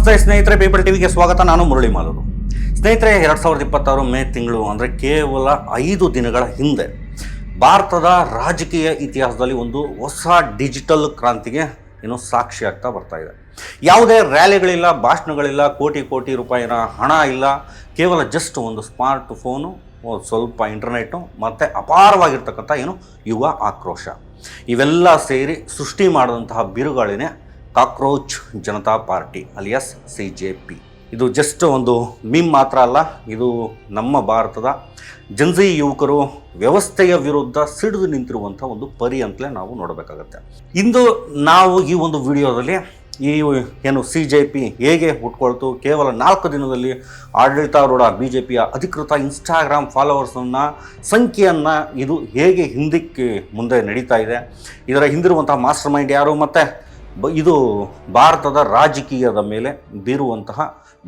ನಮಸ್ತೆ ಸ್ನೇಹಿತರೆ, ಪೀಪಲ್ ಟಿವಿಗೆ ಸ್ವಾಗತ. ನಾನು ಮುರಳಿ ಮಾಲೂರು. ಸ್ನೇಹಿತರೆ, 2026 ಮೇ ತಿಂಗಳು ಅಂದರೆ ಕೇವಲ 5 ದಿನಗಳ ಹಿಂದೆ ಭಾರತದ ರಾಜಕೀಯ ಇತಿಹಾಸದಲ್ಲಿ ಒಂದು ಹೊಸ ಡಿಜಿಟಲ್ ಕ್ರಾಂತಿಗೆ ಸಾಕ್ಷಿ ಆಗ್ತಾ ಬರ್ತಾ ಇದೆ. ಯಾವುದೇ ರ್ಯಾಲಿಗಳಿಲ್ಲ, ಭಾಷಣಗಳಿಲ್ಲ, ಕೋಟಿ ಕೋಟಿ ರೂಪಾಯಿನ ಹಣ ಇಲ್ಲ, ಕೇವಲ ಜಸ್ಟ್ ಒಂದು ಸ್ಮಾರ್ಟ್ ಫೋನು, ಸ್ವಲ್ಪ ಇಂಟರ್ನೆಟ್ಟು ಮತ್ತು ಅಪಾರವಾಗಿರ್ತಕ್ಕಂಥ ಯುವ ಆಕ್ರೋಶ ಇವೆಲ್ಲ ಸೇರಿ ಸೃಷ್ಟಿ ಮಾಡಿದಂತಹ ಬಿರುಗಾಳಿನೇ cockroach Janata party alias CJP. ಇದು ಜಸ್ಟ್ ಒಂದು ಮೀಮ್ ಮಾತ್ರ ಅಲ್ಲ, ಇದು ನಮ್ಮ ಭಾರತದ ಜನ್ಜಿ ಯುವಕರು ವ್ಯವಸ್ಥೆಯ ವಿರುದ್ಧ ಸಿಡಿದು ನಿಂತಿರುವಂಥ ಒಂದು ಪರಿ ಅಂತಲೇ ನಾವು ನೋಡಬೇಕಾಗತ್ತೆ. ಇಂದು ನಾವು ಈ ಒಂದು ವಿಡಿಯೋದಲ್ಲಿ ಈ CJP ಹೇಗೆ ಹುಟ್ಕೊಳ್ತು, ಕೇವಲ 4 ದಿನದಲ್ಲಿ ಆಡಳಿತಾರೂಢ BJPಯ ಅಧಿಕೃತ ಇನ್ಸ್ಟಾಗ್ರಾಮ್ ಫಾಲೋವರ್ಸನ್ನು ಸಂಖ್ಯೆಯನ್ನು ಇದು ಹೇಗೆ ಹಿಂದಕ್ಕೆ ಮುಂದೆ ನಡೀತಾ ಇದೆ, ಇದರ ಹಿಂದಿರುವಂಥ ಮಾಸ್ಟರ್ ಮೈಂಡ್ ಯಾರು, ಮತ್ತು ಇದು ಭಾರತದ ರಾಜಕೀಯದ ಮೇಲೆ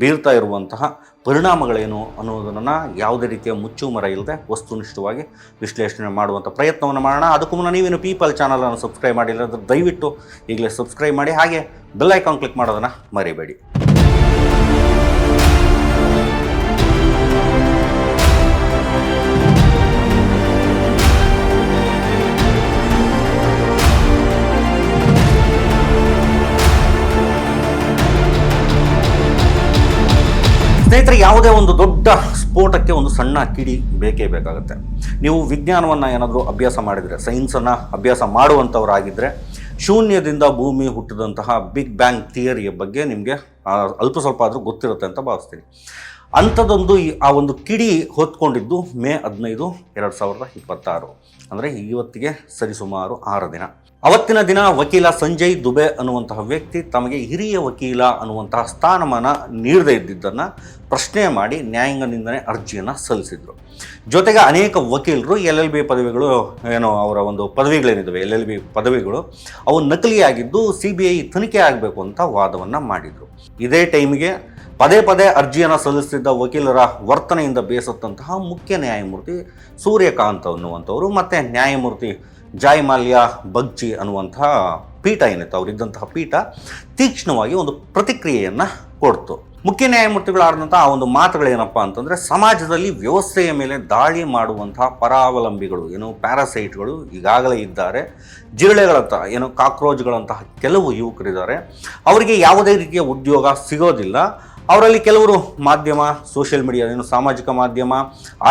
ಬೀರ್ತಾ ಇರುವಂತಹ ಪರಿಣಾಮಗಳೇನು ಅನ್ನೋದನ್ನು ಯಾವುದೇ ರೀತಿಯ ಮುಚ್ಚುಮರ ಇಲ್ಲದೆ ವಸ್ತುನಿಷ್ಠವಾಗಿ ವಿಶ್ಲೇಷಣೆ ಮಾಡುವಂಥ ಪ್ರಯತ್ನವನ್ನು ಮಾಡೋಣ. ಅದಕ್ಕೂ ಮುನ್ನ ನೀವೇನು ಪೀಪಲ್ ಚಾನಲನ್ನು ಸಬ್ಸ್ಕ್ರೈಬ್ ಮಾಡಿಲ್ಲ ಅಂದರೆ ದಯವಿಟ್ಟು ಈಗಲೇ ಸಬ್ಸ್ಕ್ರೈಬ್ ಮಾಡಿ, ಹಾಗೆ ಬೆಲ್ ಐಕಾನ್ ಕ್ಲಿಕ್ ಮಾಡೋದನ್ನು ಮರಿಬೇಡಿ. ಸ್ನೇಹಿತರೆ, ಯಾವುದೇ ಒಂದು ದೊಡ್ಡ ಸ್ಫೋಟಕ್ಕೆ ಒಂದು ಸಣ್ಣ ಕಿಡಿ ಬೇಕೇ ಬೇಕಾಗುತ್ತೆ. ನೀವು ವಿಜ್ಞಾನವನ್ನು ಏನಾದರೂ ಅಭ್ಯಾಸ ಮಾಡಿದರೆ, ಸೈನ್ಸನ್ನು ಅಭ್ಯಾಸ ಮಾಡುವಂಥವರಾಗಿದ್ದರೆ, ಶೂನ್ಯದಿಂದ ಭೂಮಿ ಹುಟ್ಟಿದಂತಹ ಬಿಗ್ ಬ್ಯಾಂಗ್ ಥಿಯರಿಯ ಬಗ್ಗೆ ನಿಮಗೆ ಅಲ್ಪ ಸ್ವಲ್ಪ ಆದರೂ ಗೊತ್ತಿರುತ್ತೆ ಅಂತ ಭಾವಿಸ್ತೀನಿ. ಅಂಥದ್ದೊಂದು ಆ ಒಂದು ಕಿಡಿ ಹೊತ್ಕೊಂಡಿದ್ದು ಮೇ 15, 2026, ಅಂದರೆ ಇವತ್ತಿಗೆ ಸರಿಸುಮಾರು 6 ದಿನ. ಅವತ್ತಿನ ದಿನ ವಕೀಲ ಸಂಜಯ್ ದುಬೆ ಅನ್ನುವಂತಹ ವ್ಯಕ್ತಿ ತಮಗೆ ಹಿರಿಯ ವಕೀಲ ಅನ್ನುವಂತಹ ಸ್ಥಾನಮಾನ ನೀಡದೇ ಇದ್ದಿದ್ದನ್ನು ಪ್ರಶ್ನೆ ಮಾಡಿ ನ್ಯಾಯಾಂಗ ನಿಂದನೆ ಅರ್ಜಿಯನ್ನು ಸಲ್ಲಿಸಿದರು. ಜೊತೆಗೆ ಅನೇಕ ವಕೀಲರು LLB ಪದವಿಗಳು ಅವರ ಒಂದು ಪದವಿಗಳೇನಿದ್ದಾವೆ, LLB ಪದವಿಗಳು ಅವು ನಕಲಿಯಾಗಿದ್ದು CBI ತನಿಖೆ ಆಗಬೇಕು ಅಂತ ವಾದವನ್ನು ಮಾಡಿದರು. ಇದೇ ಟೈಮಿಗೆ ಪದೇ ಪದೇ ಅರ್ಜಿಯನ್ನು ಸಲ್ಲಿಸುತ್ತಿದ್ದ ವಕೀಲರ ವರ್ತನೆಯಿಂದ ಬೇಸತ್ತಂತಹ ಮುಖ್ಯ ನ್ಯಾಯಮೂರ್ತಿ ಸೂರ್ಯಕಾಂತ್ ಅನ್ನುವಂಥವರು ಮತ್ತು ನ್ಯಾಯಮೂರ್ತಿ ಜಾಯ್ಮಾಲ್ಯಾ ಬಗ್ಚಿ ಅನ್ನುವಂಥ ಪೀಠ ಏನಿತ್ತು, ಅವರಿದ್ದಂತಹ ಪೀಠ ತೀಕ್ಷ್ಣವಾಗಿ ಒಂದು ಪ್ರತಿಕ್ರಿಯೆಯನ್ನು ಕೊಡ್ತು. ಮುಖ್ಯ ನ್ಯಾಯಮೂರ್ತಿಗಳಾದಂಥ ಆ ಒಂದು ಮಾತುಗಳೇನಪ್ಪ ಅಂತಂದರೆ, ಸಮಾಜದಲ್ಲಿ ವ್ಯವಸ್ಥೆಯ ಮೇಲೆ ದಾಳಿ ಮಾಡುವಂತಹ ಪರಾವಲಂಬಿಗಳು ಪ್ಯಾರಾಸೈಟ್ಗಳು ಈಗಾಗಲೇ ಇದ್ದಾರೆ, ಜಿರಳೆಗಳಂಥ ಕಾಕ್ರೋಚ್ಗಳಂತಹ ಕೆಲವು ಯುವಕರಿದ್ದಾರೆ, ಅವರಿಗೆ ಯಾವುದೇ ರೀತಿಯ ಉದ್ಯೋಗ ಸಿಗೋದಿಲ್ಲ. ಅವರಲ್ಲಿ ಕೆಲವರು ಮಾಧ್ಯಮ, ಸೋಷಿಯಲ್ ಮೀಡಿಯಾ ಸಾಮಾಜಿಕ ಮಾಧ್ಯಮ,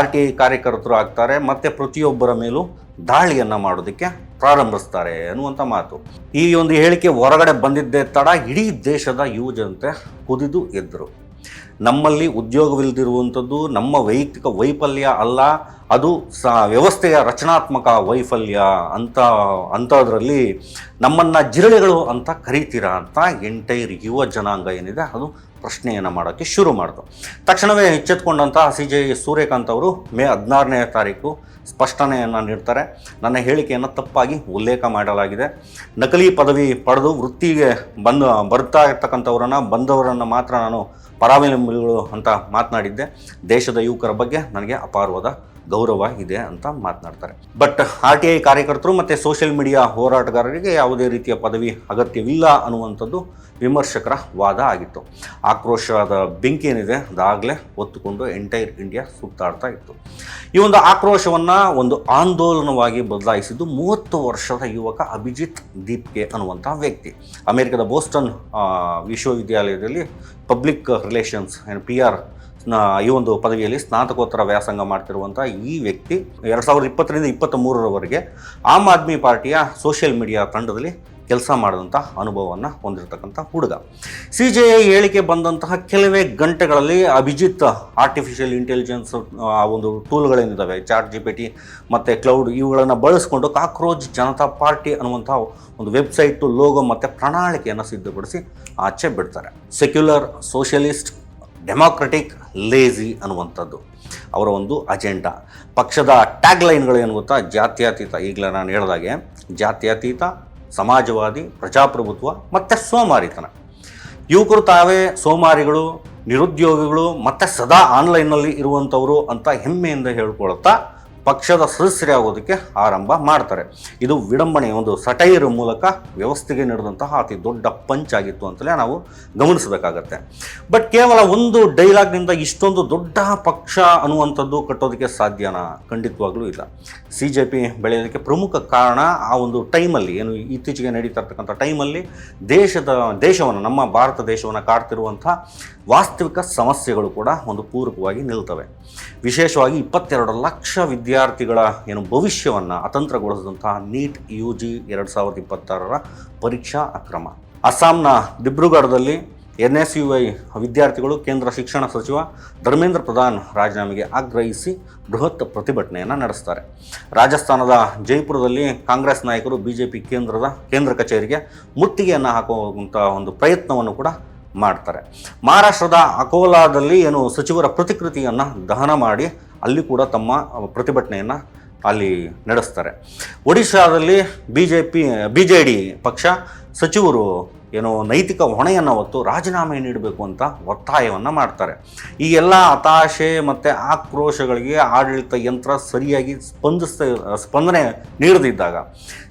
RTI ಕಾರ್ಯಕರ್ತರು ಆಗ್ತಾರೆ, ಮತ್ತು ಪ್ರತಿಯೊಬ್ಬರ ಮೇಲೂ ದಾಳಿಯನ್ನು ಮಾಡೋದಕ್ಕೆ ಪ್ರಾರಂಭಿಸ್ತಾರೆ ಅನ್ನುವಂಥ ಮಾತು. ಈ ಒಂದು ಹೇಳಿಕೆ ಹೊರಗಡೆ ಬಂದಿದ್ದೇ ತಡ ಇಡೀ ದೇಶದ ಯುವ ಜನತೆ ಕುದಿದು ಎದ್ದರು. ನಮ್ಮಲ್ಲಿ ಉದ್ಯೋಗವಿಲ್ಲದಿರುವಂಥದ್ದು ನಮ್ಮ ವೈಯಕ್ತಿಕ ವೈಫಲ್ಯ ಅಲ್ಲ, ಅದು ವ್ಯವಸ್ಥೆಯ ರಚನಾತ್ಮಕ ವೈಫಲ್ಯ ಅಂಥದ್ರಲ್ಲಿ ನಮ್ಮನ್ನು ಜಿರಳೆಗಳು ಅಂತ ಕರೀತೀರಾ ಅಂತ ಎಂಟೈರ್ ಯುವ ಜನಾಂಗ ಏನಿದೆ ಅದು ಪ್ರಶ್ನೆಯನ್ನು ಮಾಡೋಕ್ಕೆ ಶುರು ಮಾಡಿತು. ತಕ್ಷಣವೇ ಎಚ್ಚೆತ್ಕೊಂಡಂಥ ಸೂರ್ಯಕಾಂತ್ ಅವರು ಮೇ 16ನೇ ತಾರೀಕು ಸ್ಪಷ್ಟನೆಯನ್ನು ನೀಡ್ತಾರೆ. ನನ್ನ ಹೇಳಿಕೆಯನ್ನು ತಪ್ಪಾಗಿ ಉಲ್ಲೇಖ ಮಾಡಲಾಗಿದೆ. ನಕಲಿ ಪದವಿ ಪಡೆದು ವೃತ್ತಿಗೆ ಬರ್ತಾ ಬಂದವರನ್ನು ಮಾತ್ರ ನಾನು ಪರಾವಲಂಬಿಗಳು ಅಂತ ಮಾತನಾಡಿದ್ದೆ. ದೇಶದ ಯುವಕರ ಬಗ್ಗೆ ನನಗೆ ಅಪಾರವಾದ ಗೌರವ ಇದೆ ಅಂತ ಮಾತನಾಡ್ತಾರೆ. ಬಟ್ RTI ಕಾರ್ಯಕರ್ತರು ಮತ್ತು ಸೋಷಿಯಲ್ ಮೀಡಿಯಾ ಹೋರಾಟಗಾರರಿಗೆ ಯಾವುದೇ ರೀತಿಯ ಪದವಿ ಅಗತ್ಯವಿಲ್ಲ ಅನ್ನುವಂಥದ್ದು ವಿಮರ್ಶಕರ ವಾದ ಆಗಿತ್ತು. ಆಕ್ರೋಶದ ಬೆಂಕಿ ಏನಿದೆ ಅದಾಗಲೇ ಹೊತ್ತುಕೊಂಡು ಎಂಟೈರ್ ಇಂಡಿಯಾ ಸುತ್ತಾಡ್ತಾ ಇತ್ತು. ಈ ಒಂದು ಆಕ್ರೋಶವನ್ನು ಒಂದು ಆಂದೋಲನವಾಗಿ ಬದಲಾಯಿಸಿದ್ದು 30 ವರ್ಷದ ಯುವಕ ಅಭಿಜಿತ್ ದೀಪ್ಗೆ ಅನ್ನುವಂಥ ವ್ಯಕ್ತಿ. ಅಮೆರಿಕದ ಬೋಸ್ಟನ್ ವಿಶ್ವವಿದ್ಯಾಲಯದಲ್ಲಿ ಪಬ್ಲಿಕ್ ರಿಲೇಷನ್ಸ್ PR ಈ ಒಂದು ಪದವಿಯಲ್ಲಿ ಸ್ನಾತಕೋತ್ತರ ವ್ಯಾಸಂಗ ಮಾಡ್ತಿರುವಂಥ ಈ ವ್ಯಕ್ತಿ 2020ರಿಂದ 2023ರವರೆಗೆ ಆಮ್ ಆದ್ಮಿ ಪಾರ್ಟಿಯ ಸೋಷಿಯಲ್ ಮೀಡಿಯಾ ತಂಡದಲ್ಲಿ ಕೆಲಸ ಮಾಡಿದಂಥ ಅನುಭವವನ್ನು ಹೊಂದಿರತಕ್ಕಂಥ ಹುಡುಗ. CJI ಹೇಳಿಕೆ ಬಂದಂತಹ ಕೆಲವೇ ಗಂಟೆಗಳಲ್ಲಿ ಅಭಿಜಿತ್ ಆರ್ಟಿಫಿಷಿಯಲ್ ಇಂಟೆಲಿಜೆನ್ಸ್ ಆ ಒಂದು ಟೂಲ್ಗಳೇನಿದ್ದಾವೆ, ChatGPT ಮತ್ತು ಕ್ಲೌಡ್ ಇವುಗಳನ್ನು ಬಳಸಿಕೊಂಡು ಕಾಕ್ರೋಚ್ ಜನತಾ ಪಾರ್ಟಿ ಅನ್ನುವಂಥ ಒಂದು ವೆಬ್ಸೈಟು, ಲೋಗೋ ಮತ್ತು ಪ್ರಣಾಳಿಕೆಯನ್ನು ಸಿದ್ಧಪಡಿಸಿ ಆಚೆ ಬಿಡ್ತಾರೆ. ಸೆಕ್ಯುಲರ್, ಸೋಷಿಯಲಿಸ್ಟ್, ಡೆಮಾಕ್ರೆಟಿಕ್, ಲೇಜಿ ಅನ್ನುವಂಥದ್ದು ಅವರ ಒಂದು ಅಜೆಂಡಾ. ಪಕ್ಷದ ಟ್ಯಾಗ್ಲೈನ್ಗಳು ಏನು ಗೊತ್ತಾ? ಜಾತ್ಯತೀತ, ಈಗಲೇ ನಾನು ಹೇಳಿದಾಗೆ ಜಾತ್ಯತೀತ, ಸಮಾಜವಾದಿ, ಪ್ರಜಾಪ್ರಭುತ್ವ ಮತ್ತು ಸೋಮಾರಿತನ. ಯುವಕರು ತಾವೇ ಸೋಮಾರಿಗಳು, ನಿರುದ್ಯೋಗಿಗಳು ಮತ್ತು ಸದಾ ಆನ್ಲೈನ್ನಲ್ಲಿ ಇರುವಂಥವರು ಅಂತ ಹೆಮ್ಮೆಯಿಂದ ಹೇಳ್ಕೊಳ್ತಾ ಪಕ್ಷದ ಸದಸ್ಯರಾಗೋದಕ್ಕೆ ಆರಂಭ ಮಾಡ್ತಾರೆ. ಇದು ವಿಡಂಬನೆ, ಒಂದು ಸಟೈರ್ ಮೂಲಕ ವ್ಯವಸ್ಥೆಗೆ ನಡೆದಂತಹ ಅತಿ ದೊಡ್ಡ ಪಂಚ್ ಆಗಿತ್ತು ಅಂತಲೇ ನಾವು ಗಮನಿಸಬೇಕಾಗತ್ತೆ. ಬಟ್ ಕೇವಲ ಒಂದು ಡೈಲಾಗ್ನಿಂದ ಇಷ್ಟೊಂದು ದೊಡ್ಡ ಪಕ್ಷ ಅನ್ನುವಂಥದ್ದು ಕಟ್ಟೋದಕ್ಕೆ ಸಾಧ್ಯನಾ? ಖಂಡಿತವಾಗ್ಲೂ ಇಲ್ಲ. CJP ಬೆಳೆಯೋದಕ್ಕೆ ಪ್ರಮುಖ ಕಾರಣ ಆ ಒಂದು ಟೈಮಲ್ಲಿ, ಏನು ಇತ್ತೀಚೆಗೆ ನಡೀತಾ ಇರ್ತಕ್ಕಂಥ ಟೈಮಲ್ಲಿ ದೇಶವನ್ನು, ನಮ್ಮ ಭಾರತ ದೇಶವನ್ನು ಕಾಡ್ತಿರುವಂಥ ವಾಸ್ತವಿಕ ಸಮಸ್ಯೆಗಳು ಕೂಡ ಒಂದು ಪೂರಕವಾಗಿ ನಿಲ್ತವೆ. ವಿಶೇಷವಾಗಿ 22 ಲಕ್ಷ ವಿದ್ಯಾರ್ಥಿಗಳ ಏನು ಭವಿಷ್ಯವನ್ನು ಅತಂತ್ರಗೊಳಿಸಿದಂತಹ ನೀಟ್ UG 2026ರ ಪರೀಕ್ಷಾ ಅಕ್ರಮ. ಅಸ್ಸಾಂನ ದಿಬ್ರುಗಢದಲ್ಲಿ NSUI ವಿದ್ಯಾರ್ಥಿಗಳು ಕೇಂದ್ರ ಶಿಕ್ಷಣ ಸಚಿವ ಧರ್ಮೇಂದ್ರ ಪ್ರಧಾನ್ ರಾಜೀನಾಮೆಗೆ ಆಗ್ರಹಿಸಿ ಬೃಹತ್ ಪ್ರತಿಭಟನೆಯನ್ನು ನಡೆಸ್ತಾರೆ. ರಾಜಸ್ಥಾನದ ಜೈಪುರದಲ್ಲಿ ಕಾಂಗ್ರೆಸ್ ನಾಯಕರು BJP ಕೇಂದ್ರ ಕಚೇರಿಗೆ ಮುತ್ತಿಗೆಯನ್ನು ಹಾಕುವಂಥ ಒಂದು ಪ್ರಯತ್ನವನ್ನು ಕೂಡ ಮಾಡ್ತಾರೆ. ಮಹಾರಾಷ್ಟ್ರದ ಅಕೋಲಾದಲ್ಲಿ ಏನು ಸಚಿವರ ಪ್ರತಿಕೃತಿಯನ್ನು ದಹನ ಮಾಡಿ ಅಲ್ಲಿ ಕೂಡ ತಮ್ಮ ಪ್ರತಿಭಟನೆಯನ್ನು ಅಲ್ಲಿ ನಡೆಸ್ತಾರೆ. ಒಡಿಶಾದಲ್ಲಿ BJD ಪಕ್ಷ ಸಚಿವರು ಏನು ನೈತಿಕ ಹೊಣೆಯನ್ನು ಹೊತ್ತು ರಾಜೀನಾಮೆ ನೀಡಬೇಕು ಅಂತ ಒತ್ತಾಯವನ್ನು ಮಾಡ್ತಾರೆ. ಈ ಎಲ್ಲ ಹತಾಶೆ ಮತ್ತು ಆಕ್ರೋಶಗಳಿಗೆ ಆಡಳಿತ ಯಂತ್ರ ಸರಿಯಾಗಿ ಸ್ಪಂದನೆ ನೀಡದಿದ್ದಾಗ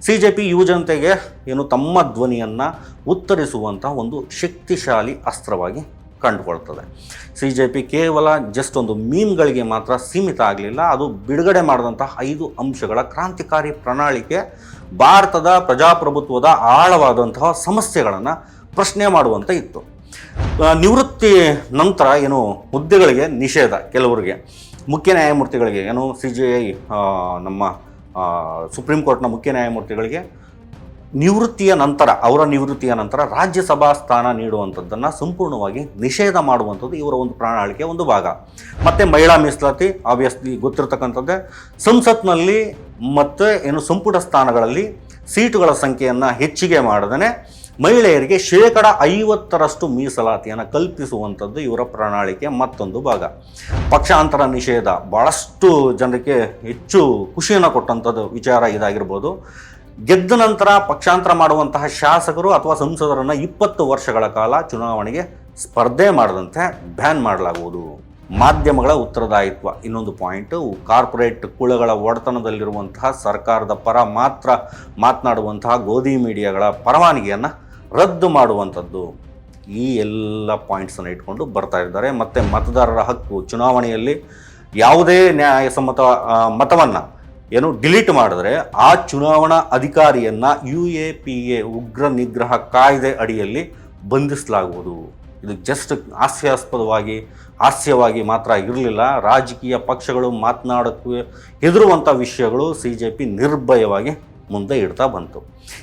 CJP ಯುವಜನತೆಗೆ ಏನು ತಮ್ಮ ಧ್ವನಿಯನ್ನು ಉತ್ತರಿಸುವಂಥ ಒಂದು ಶಕ್ತಿಶಾಲಿ ಅಸ್ತ್ರವಾಗಿ ಕಂಡುಕೊಳ್ತದೆ. CJP ಕೇವಲ ಜಸ್ಟ್ ಒಂದು ಮೀಮ್ಗಳಿಗೆ ಮಾತ್ರ ಸೀಮಿತ ಆಗಲಿಲ್ಲ. ಅದು ಬಿಡುಗಡೆ ಮಾಡಿದಂಥ 5 ಅಂಶಗಳ ಕ್ರಾಂತಿಕಾರಿ ಪ್ರಣಾಳಿಕೆ ಭಾರತದ ಪ್ರಜಾಪ್ರಭುತ್ವದ ಆಳವಾದಂತಹ ಸಮಸ್ಯೆಗಳನ್ನು ಪ್ರಶ್ನೆ ಮಾಡುವಂಥ ಇತ್ತು. ನಿವೃತ್ತಿ ನಂತರ ಏನು ಹುದ್ದೆಗಳಿಗೆ ನಿಷೇಧ, ಕೆಲವರಿಗೆ ಮುಖ್ಯ ನ್ಯಾಯಮೂರ್ತಿಗಳಿಗೆ, ಏನು CJI ನಮ್ಮ ಸುಪ್ರೀಂ ಕೋರ್ಟ್ನ ಮುಖ್ಯ ನ್ಯಾಯಮೂರ್ತಿಗಳಿಗೆ ಅವರ ನಿವೃತ್ತಿಯ ನಂತರ ರಾಜ್ಯಸಭಾ ಸ್ಥಾನ ನೀಡುವಂಥದ್ದನ್ನು ಸಂಪೂರ್ಣವಾಗಿ ನಿಷೇಧ ಮಾಡುವಂಥದ್ದು ಇವರ ಒಂದು ಪ್ರಣಾಳಿಕೆ ಒಂದು ಭಾಗ. ಮತ್ತು ಮಹಿಳಾ ಮೀಸಲಾತಿ ಆಬ್ವಿಯಸ್ಲಿ ಗೊತ್ತಿರತಕ್ಕಂಥದ್ದೇ. ಸಂಸತ್ನಲ್ಲಿ ಮತ್ತು ಏನು ಸಂಪುಟ ಸ್ಥಾನಗಳಲ್ಲಿ ಸೀಟುಗಳ ಸಂಖ್ಯೆಯನ್ನು ಹೆಚ್ಚಿಗೆ ಮಾಡದೇ ಮಹಿಳೆಯರಿಗೆ 50% ಮೀಸಲಾತಿಯನ್ನು ಕಲ್ಪಿಸುವಂಥದ್ದು ಇವರ ಪ್ರಣಾಳಿಕೆ ಮತ್ತೊಂದು ಭಾಗ. ಪಕ್ಷಾಂತರ ನಿಷೇಧ ಭಾಳಷ್ಟು ಜನರಿಗೆ ಹೆಚ್ಚು ಖುಷಿಯನ್ನು ಕೊಟ್ಟಂಥದ್ದು ವಿಚಾರ ಇದಾಗಿರ್ಬೋದು. ಗೆದ್ದ ನಂತರ ಪಕ್ಷಾಂತರ ಮಾಡುವಂತಹ ಶಾಸಕರು ಅಥವಾ ಸಂಸದರನ್ನು 20 ವರ್ಷಗಳ ಕಾಲ ಚುನಾವಣೆಗೆ ಸ್ಪರ್ಧೆ ಮಾಡದಂತೆ ಬ್ಯಾನ್ ಮಾಡಲಾಗುವುದು. ಮಾಧ್ಯಮಗಳ ಉತ್ತರದಾಯಿತ್ವ ಇನ್ನೊಂದು ಪಾಯಿಂಟು. ಕಾರ್ಪೊರೇಟ್ ಕುಳಗಳ ಒಡೆತನದಲ್ಲಿರುವಂತಹ ಸರ್ಕಾರದ ಪರ ಮಾತ್ರ ಮಾತನಾಡುವಂತಹ ಗೋಧಿ ಮೀಡಿಯಾಗಳ ಪರವಾನಗಿಯನ್ನು ರದ್ದು ಮಾಡುವಂಥದ್ದು. ಈ ಎಲ್ಲ ಪಾಯಿಂಟ್ಸನ್ನು ಇಟ್ಕೊಂಡು ಬರ್ತಾ ಇದ್ದಾರೆ. ಮತ್ತು ಮತದಾರರ ಹಕ್ಕು, ಚುನಾವಣೆಯಲ್ಲಿ ಯಾವುದೇ ನ್ಯಾಯಸಮ್ಮತ ಮತವನ್ನು ಏನು ಡಿಲೀಟ್ ಮಾಡಿದ್ರೆ ಆ ಚುನಾವಣಾ ಅಧಿಕಾರಿಯನ್ನು UAPA ಉಗ್ರ ನಿಗ್ರಹ ಕಾಯ್ದೆ ಅಡಿಯಲ್ಲಿ ಬಂಧಿಸಲಾಗುವುದು. ಇದು ಜಸ್ಟ್ ಹಾಸ್ಯವಾಗಿ ಮಾತ್ರ ಇರಲಿಲ್ಲ. ರಾಜಕೀಯ ಪಕ್ಷಗಳು ಮಾತನಾಡೋಕ್ಕೆ ಹೆದರುವಂಥ ವಿಷಯಗಳು CJP ನಿರ್ಭಯವಾಗಿ ಮುಂದೆ ಇಡ್ತಾ ಬಂತು.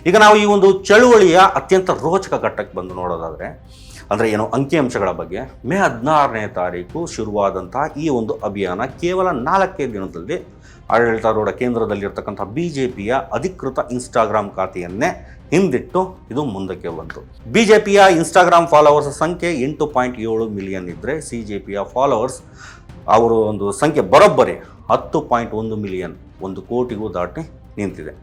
ಈಗ ನಾವು ಈ ಒಂದು ಚಳುವಳಿಯ ಅತ್ಯಂತ ರೋಚಕ ಘಟ್ಟಕ್ಕೆ ಬಂದು ನೋಡೋದಾದರೆ, ಅಂದರೆ ಏನು ಅಂಕಿಅಂಶಗಳ ಬಗ್ಗೆ, ಮೇ 16ನೇ ತಾರೀಕು ಶುರುವಾದಂತಹ ಈ ಒಂದು ಅಭಿಯಾನ ಕೇವಲ 4 ದಿನದಲ್ಲಿ ಆಡಳಿತಾರೂಢ ಕೇಂದ್ರದಲ್ಲಿರ್ತಕ್ಕಂಥ BJPಯ ಅಧಿಕೃತ ಇನ್ಸ್ಟಾಗ್ರಾಮ್ ಖಾತೆಯನ್ನೇ ಹಿಂದಿಟ್ಟು ಇದು ಮುಂದಕ್ಕೆ ಬಂತು. BJPಯ ಇನ್ಸ್ಟಾಗ್ರಾಮ್ ಫಾಲೋವರ್ಸ್ ಸಂಖ್ಯೆ 8.7 ಮಿಲಿಯನ್ ಇದ್ದರೆ CJPಯ ಫಾಲೋವರ್ಸ್ ಅವರು ಒಂದು ಸಂಖ್ಯೆ ಬರೋಬ್ಬರಿ 10.1 ಮಿಲಿಯನ್, 1 ಕೋಟಿಗೂ ದಾಟಿ ನಿಂತಿದೆ.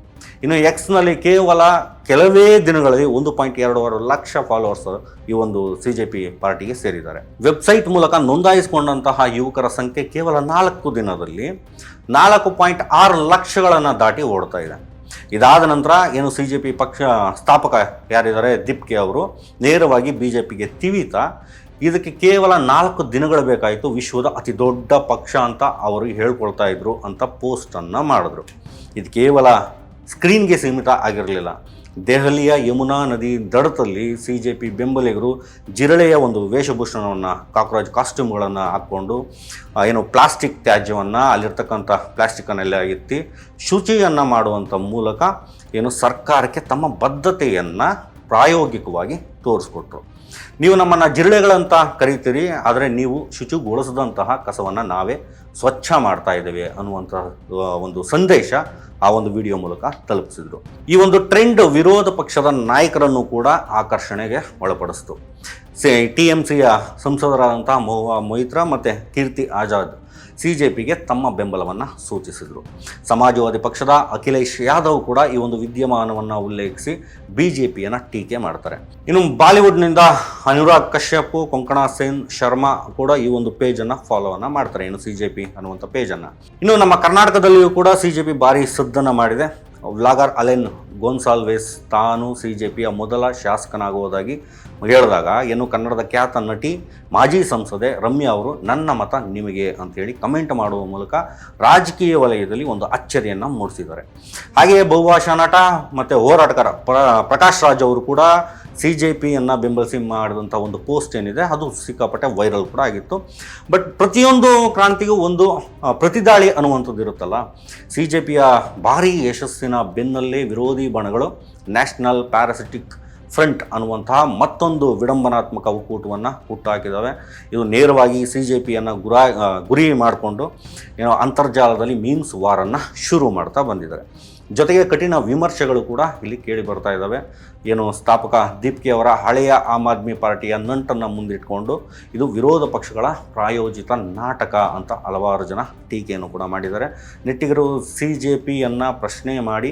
ಇನ್ನು ಎಕ್ಸ್ನಲ್ಲಿ ಕೇವಲ ಕೆಲವೇ ದಿನಗಳಲ್ಲಿ 1.2 ಲಕ್ಷ ಫಾಲೋವರ್ಸ್ ಈ ಒಂದು CJP ಪಾರ್ಟಿಗೆ ಸೇರಿದ್ದಾರೆ. ವೆಬ್ಸೈಟ್ ಮೂಲಕ ನೋಂದಾಯಿಸಿಕೊಂಡಂತಹ ಯುವಕರ ಸಂಖ್ಯೆ ಕೇವಲ 4 ದಿನದಲ್ಲಿ 4.6 ಲಕ್ಷಗಳನ್ನು ದಾಟಿ ಓಡ್ತಾ ಇದೆ. ಇದಾದ ನಂತರ ಏನು CJP ಪಕ್ಷ ಸ್ಥಾಪಕ ಯಾರಿದ್ದಾರೆ ದೀಪ್ಕೆ ಅವರು ನೇರವಾಗಿ BJPಗೆ ತಿವಿತಾ ಇದಕ್ಕೆ ಕೇವಲ 4 ದಿನಗಳು ಬೇಕಾಯಿತು, ವಿಶ್ವದ ಅತಿ ದೊಡ್ಡ ಪಕ್ಷ ಅಂತ ಅವರು ಹೇಳ್ಕೊಳ್ತಾ ಇದ್ರು ಅಂತ ಪೋಸ್ಟನ್ನು ಮಾಡಿದ್ರು. ಇದು ಕೇವಲ ಸ್ಕ್ರೀನ್ಗೆ ಸೀಮಿತ ಆಗಿರಲಿಲ್ಲ. ದೆಹಲಿಯ ಯಮುನಾ ನದಿ ದಡದಲ್ಲಿ CJP ಬೆಂಬಲಿಗರು ಜಿರಳೆಯ ಒಂದು ವೇಷಭೂಷಣವನ್ನು, ಕಾಕ್ರೋಚ್ ಕಾಸ್ಟ್ಯೂಮ್ಗಳನ್ನು ಹಾಕ್ಕೊಂಡು ಏನು ಪ್ಲಾಸ್ಟಿಕ್ ತ್ಯಾಜ್ಯವನ್ನು, ಅಲ್ಲಿರ್ತಕ್ಕಂಥ ಪ್ಲಾಸ್ಟಿಕ್ಕನ್ನೆಲ್ಲ ಎತ್ತಿ ಶುಚಿಯನ್ನು ಮಾಡುವಂಥ ಮೂಲಕ ಏನು ಸರ್ಕಾರಕ್ಕೆ ತಮ್ಮ ಬದ್ಧತೆಯನ್ನು ಪ್ರಾಯೋಗಿಕವಾಗಿ ತೋರಿಸ್ಕೊಟ್ರು. ನೀವು ನಮ್ಮನ್ನು ಜಿರಳೆಗಳಂತ ಕರೀತೀರಿ, ಆದರೆ ನೀವು ಶುಚಿಗೊಳಿಸಿದಂತಹ ಕಸವನ್ನು ನಾವೇ ಸ್ವಚ್ಛ ಮಾಡ್ತಾ ಇದ್ದೇವೆ ಅನ್ನುವಂಥ ಒಂದು ಸಂದೇಶ ಆ ಒಂದು ವಿಡಿಯೋ ಮೂಲಕ ತಲುಪಿಸಿದರು. ಈ ಒಂದು ಟ್ರೆಂಡ್ ವಿರೋಧ ಪಕ್ಷದ ನಾಯಕರನ್ನು ಕೂಡ ಆಕರ್ಷಣೆಗೆ ಒಳಪಡಿಸಿತು. TMCಯ ಸಂಸದರಾದಂತಹ ಮಹುವಾ ಮೊಯಿತ್ರಾ ಮತ್ತು ಕೀರ್ತಿ ಆಜಾದ್ CJPಗೆ ತಮ್ಮ ಬೆಂಬಲವನ್ನು ಸೂಚಿಸಿದರು. ಸಮಾಜವಾದಿ ಪಕ್ಷದ ಅಖಿಲೇಶ್ ಯಾದವ್ ಕೂಡ ಈ ಒಂದು ವಿದ್ಯಮಾನವನ್ನು ಉಲ್ಲೇಖಿಸಿ BJPಯನ್ನು ಟೀಕೆ ಮಾಡ್ತಾರೆ. ಇನ್ನು ಬಾಲಿವುಡ್ನಿಂದ ಅನುರಾಗ್ ಕಶ್ಯಪ್, ಕೊಂಕಣಾ ಸೇನ್, ಶರ್ಮಾ ಕೂಡ ಈ ಒಂದು ಪೇಜನ್ನು ಫಾಲೋವನ್ನು ಮಾಡ್ತಾರೆ, ಏನು CJP ಅನ್ನುವಂಥ ಪೇಜನ್ನು. ಇನ್ನು ನಮ್ಮ ಕರ್ನಾಟಕದಲ್ಲಿಯೂ ಕೂಡ CJP ಭಾರಿ ಸದ್ದನ್ನು ಮಾಡಿದೆ. ವ್ಲಾಗರ್ ಅಲೆನ್ ಗೋನ್ಸಾಲ್ವೇಸ್ ತಾನು CJPಯ ಮೊದಲ ಶಾಸಕನಾಗುವುದಾಗಿ ಹೇಳಿದಾಗ ಏನು ಕನ್ನಡದ ಖ್ಯಾತ ನಟಿ ಮಾಜಿ ಸಂಸದೆ ರಮ್ಯಾ ಅವರು ನನ್ನ ಮತ ನಿಮಗೆ ಅಂತೇಳಿ ಕಮೆಂಟ್ ಮಾಡುವ ಮೂಲಕ ರಾಜಕೀಯ ವಲಯದಲ್ಲಿ ಒಂದು ಅಚ್ಚರಿಯನ್ನು ಮೂಡಿಸಿದ್ದಾರೆ. ಹಾಗೆಯೇ ಬಹುಭಾಷಾ ನಟ ಮತ್ತು ಹೋರಾಟಗಾರ ಪ್ರಕಾಶ್ ರಾಜ್ ಅವರು ಕೂಡ CJPಯನ್ನು ಬೆಂಬಲಿಸಿ ಮಾಡಿದಂಥ ಒಂದು ಪೋಸ್ಟ್ ಏನಿದೆ ಅದು ಸಿಕ್ಕಾಪಟ್ಟೆ ವೈರಲ್ ಕೂಡ ಆಗಿತ್ತು. ಬಟ್ ಪ್ರತಿಯೊಂದು ಕ್ರಾಂತಿಗೂ ಒಂದು ಪ್ರತಿದಾಳಿ ಅನ್ನುವಂಥದ್ದು ಇರುತ್ತಲ್ಲ. CJPಯ ಭಾರೀ ಯಶಸ್ಸಿನ ಬೆನ್ನಲ್ಲೇ ವಿರೋಧಿ ಬಣಗಳು ನ್ಯಾಷನಲ್ ಪ್ಯಾರಾಸಿಟಿಕ್ ಫ್ರಂಟ್ ಅನ್ನುವಂತಹ ಮತ್ತೊಂದು ವಿಡಂಬನಾತ್ಮಕ ಒಕ್ಕೂಟವನ್ನು ಹುಟ್ಟುಹಾಕಿದ್ದಾವೆ. ಇದು ನೇರವಾಗಿ CJPಯನ್ನು ಗುರಿ ಮಾಡಿಕೊಂಡು ಅಂತರ್ಜಾಲದಲ್ಲಿ ಮೀಮ್ಸ್ ವಾರನ್ನು ಶುರು ಮಾಡ್ತಾ ಬಂದಿದ್ದಾರೆ. ಜೊತೆಗೆ ಕಠಿಣ ವಿಮರ್ಶೆಗಳು ಕೂಡ ಇಲ್ಲಿ ಕೇಳಿ ಬರ್ತಾ ಇದ್ದಾವೆ. ಸ್ಥಾಪಕ ದೀಪ್ಕೆ ಅವರ ಹಳೆಯ ಆಮ್ ಆದ್ಮಿ ಪಾರ್ಟಿಯ ನಂಟನ್ನು ಮುಂದಿಟ್ಕೊಂಡು ಇದು ವಿರೋಧ ಪಕ್ಷಗಳ ಪ್ರಾಯೋಜಿತ ನಾಟಕ ಅಂತ ಹಲವಾರು ಜನ ಟೀಕೆಯನ್ನು ಕೂಡ ಮಾಡಿದ್ದಾರೆ. ನೆಟ್ಟಿಗರು CJPಯನ್ನು ಪ್ರಶ್ನೆ ಮಾಡಿ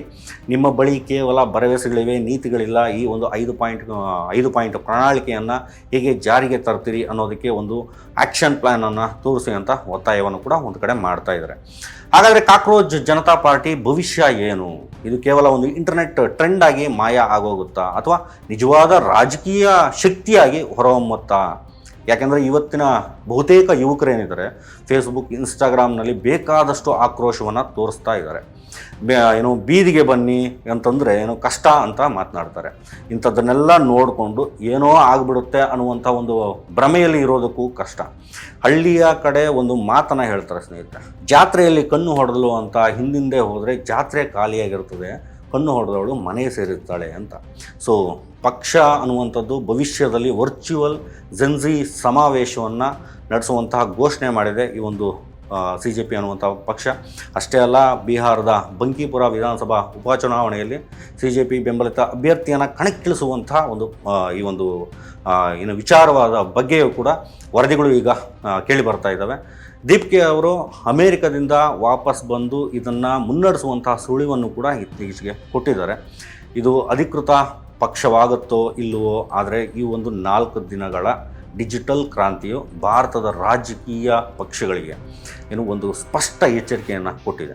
ನಿಮ್ಮ ಬಳಿ ಕೇವಲ ಭರವಸೆಗಳಿವೆ, ನೀತಿಗಳಿಲ್ಲ, ಈ ಒಂದು 5 ಪಾಯಿಂಟ್ ಪ್ರಣಾಳಿಕೆಯನ್ನು ಹೇಗೆ ಜಾರಿಗೆ ತರ್ತೀರಿ ಅನ್ನೋದಕ್ಕೆ ಒಂದು ಆ್ಯಕ್ಷನ್ ಪ್ಲ್ಯಾನನ್ನು ತೋರಿಸಿ ಅಂತ ಒತ್ತಾಯವನ್ನು ಕೂಡ ಒಂದು ಕಡೆ ಮಾಡ್ತಾ ಇದ್ದಾರೆ. ಹಾಗಾದರೆ ಕಾಕ್ರೋಚ್ ಜನತಾ ಪಾರ್ಟಿ ಭವಿಷ್ಯ ಏನು? ಇದು ಕೇವಲ ಒಂದು ಇಂಟರ್ನೆಟ್ ಟ್ರೆಂಡ್ ಆಗಿ ಮಾಯ ಆಗೋಗುತ್ತಾ ಅಥವಾ ನಿಜವಾದ ರಾಜಕೀಯ ಶಕ್ತಿಯಾಗಿ ಹೊರಹೊಮ್ಮುತ್ತಾ? ಯಾಕೆಂದರೆ ಇವತ್ತಿನ ಬಹುತೇಕ ಯುವಕರೇನಿದ್ದಾರೆ ಫೇಸ್ಬುಕ್, ಇನ್ಸ್ಟಾಗ್ರಾಮ್ನಲ್ಲಿ ಬೇಕಾದಷ್ಟು ಆಕ್ರೋಶವನ್ನು ತೋರಿಸ್ತಾ ಇದ್ದಾರೆ. ಬೀದಿಗೆ ಬನ್ನಿ ಅಂತಂದರೆ ಕಷ್ಟ ಅಂತ ಮಾತನಾಡ್ತಾರೆ. ಇಂಥದ್ದನ್ನೆಲ್ಲ ನೋಡಿಕೊಂಡು ಏನೋ ಆಗಿಬಿಡುತ್ತೆ ಅನ್ನುವಂಥ ಒಂದು ಭ್ರಮೆಯಲ್ಲಿ ಇರೋದಕ್ಕೂ ಕಷ್ಟ. ಹಳ್ಳಿಯ ಕಡೆ ಒಂದು ಮಾತನ್ನು ಹೇಳ್ತಾರೆ ಸ್ನೇಹಿತರೆ, ಜಾತ್ರೆಯಲ್ಲಿ ಕಣ್ಣು ಹೊಡೆದಲು ಅಂತ ಹಿಂದಿಂದೆ ಹೋದರೆ ಜಾತ್ರೆ ಖಾಲಿಯಾಗಿರ್ತದೆ, ಕಣ್ಣು ಹೊಡೆದವಳು ಮನೆ ಸೇರಿರ್ತಾಳೆ ಅಂತ. ಸೊ ಪಕ್ಷ ಅನ್ನುವಂಥದ್ದು ಭವಿಷ್ಯದಲ್ಲಿ ವರ್ಚುವಲ್ ಜೆನ್ಜಿ ಸಮಾವೇಶವನ್ನು ನಡೆಸುವಂತಹ ಘೋಷಣೆ ಮಾಡಿದೆ ಈ ಒಂದು CJP ಅನ್ನುವಂಥ ಪಕ್ಷ. ಅಷ್ಟೇ ಅಲ್ಲ, ಬಿಹಾರದ ಬಂಕಿಪುರ ವಿಧಾನಸಭಾ ಉಪಚುನಾವಣೆಯಲ್ಲಿ CJP ಬೆಂಬಲಿತ ಅಭ್ಯರ್ಥಿಯನ್ನು ಕಣಕ್ಕಿಳಿಸುವಂಥ ಈ ಒಂದು ವಿಚಾರವಾದ ಬಗ್ಗೆಯೂ ಕೂಡ ವರದಿಗಳು ಈಗ ಕೇಳಿ ಬರ್ತಾ ಇದ್ದಾವೆ. ದೀಪ್ಕೆ ಅವರು ಅಮೇರಿಕದಿಂದ ವಾಪಸ್ ಬಂದು ಇದನ್ನು ಮುನ್ನಡೆಸುವಂತಹ ಸುಳಿವನ್ನು ಕೂಡ ಇತ್ತೀಚೆಗೆ ಕೊಟ್ಟಿದ್ದಾರೆ. ಇದು ಅಧಿಕೃತ ಪಕ್ಷವಾಗುತ್ತೋ ಇಲ್ಲವೋ, ಆದರೆ ಈ ಒಂದು 4 ದಿನಗಳ ಡಿಜಿಟಲ್ ಕ್ರಾಂತಿಯು ಭಾರತದ ರಾಜಕೀಯ ಪಕ್ಷಗಳಿಗೆ ಒಂದು ಸ್ಪಷ್ಟ ಎಚ್ಚರಿಕೆಯನ್ನು ಕೊಟ್ಟಿದೆ.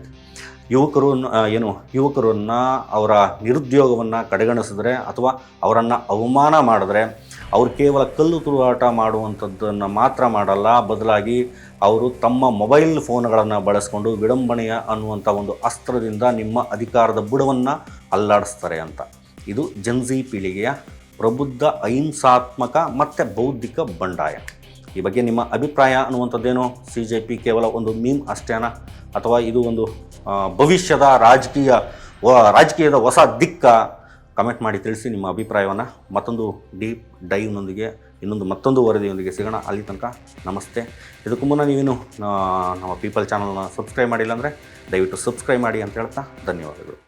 ಯುವಕರನ್ನು ಅವರ ನಿರುದ್ಯೋಗವನ್ನು ಕಡೆಗಣಿಸಿದ್ರೆ ಅಥವಾ ಅವರನ್ನು ಅವಮಾನ ಮಾಡಿದ್ರೆ ಅವರು ಕೇವಲ ಕಲ್ಲು ತೂರಾಟ ಮಾಡುವಂಥದ್ದನ್ನು ಮಾತ್ರ ಮಾಡಲ್ಲ, ಬದಲಾಗಿ ಅವರು ತಮ್ಮ ಮೊಬೈಲ್ ಫೋನ್ಗಳನ್ನು ಬಳಸ್ಕೊಂಡು ವಿಡಂಬನೆಯ ಅನ್ನುವಂಥ ಒಂದು ಅಸ್ತ್ರದಿಂದ ನಿಮ್ಮ ಅಧಿಕಾರದ ಬುಡವನ್ನು ಅಲ್ಲಾಡಿಸ್ತಾರೆ ಅಂತ. ಇದು ಜೆನ್ಜಿ ಪೀಳಿಗೆಯ ಪ್ರಬುದ್ಧ ಅಹಿಂಸಾತ್ಮಕ ಮತ್ತು ಬೌದ್ಧಿಕ ಬಂಡಾಯ. ಈ ಬಗ್ಗೆ ನಿಮ್ಮ ಅಭಿಪ್ರಾಯ ಅನ್ನುವಂಥದ್ದೇನು? CJP ಕೇವಲ ಒಂದು ಮೀಮ್ ಅಷ್ಟೇನಾ ಅಥವಾ ಇದು ಒಂದು ಭವಿಷ್ಯದ ರಾಜಕೀಯದ ಹೊಸ ದಿಕ್ಕ? ಕಮೆಂಟ್ ಮಾಡಿ ತಿಳಿಸಿ ನಿಮ್ಮ ಅಭಿಪ್ರಾಯವನ್ನು. ಮತ್ತೊಂದು ಡೀಪ್ ಡೈವ್ನೊಂದಿಗೆ ಮತ್ತೊಂದು ವರದಿಯೊಂದಿಗೆ ಸಿಗೋಣ. ಅಲ್ಲಿ ತನಕ ನಮಸ್ತೆ. ಇದಕ್ಕೂ ಮುನ್ನ ನೀವೇನು ನಮ್ಮ ಪೀಪಲ್ ಚಾನಲ್ನ ಸಬ್ಸ್ಕ್ರೈಬ್ ಮಾಡಿಲ್ಲ ಅಂದರೆ ದಯವಿಟ್ಟು ಸಬ್ಸ್ಕ್ರೈಬ್ ಮಾಡಿ ಅಂತ ಹೇಳ್ತಾ ಧನ್ಯವಾದಗಳು.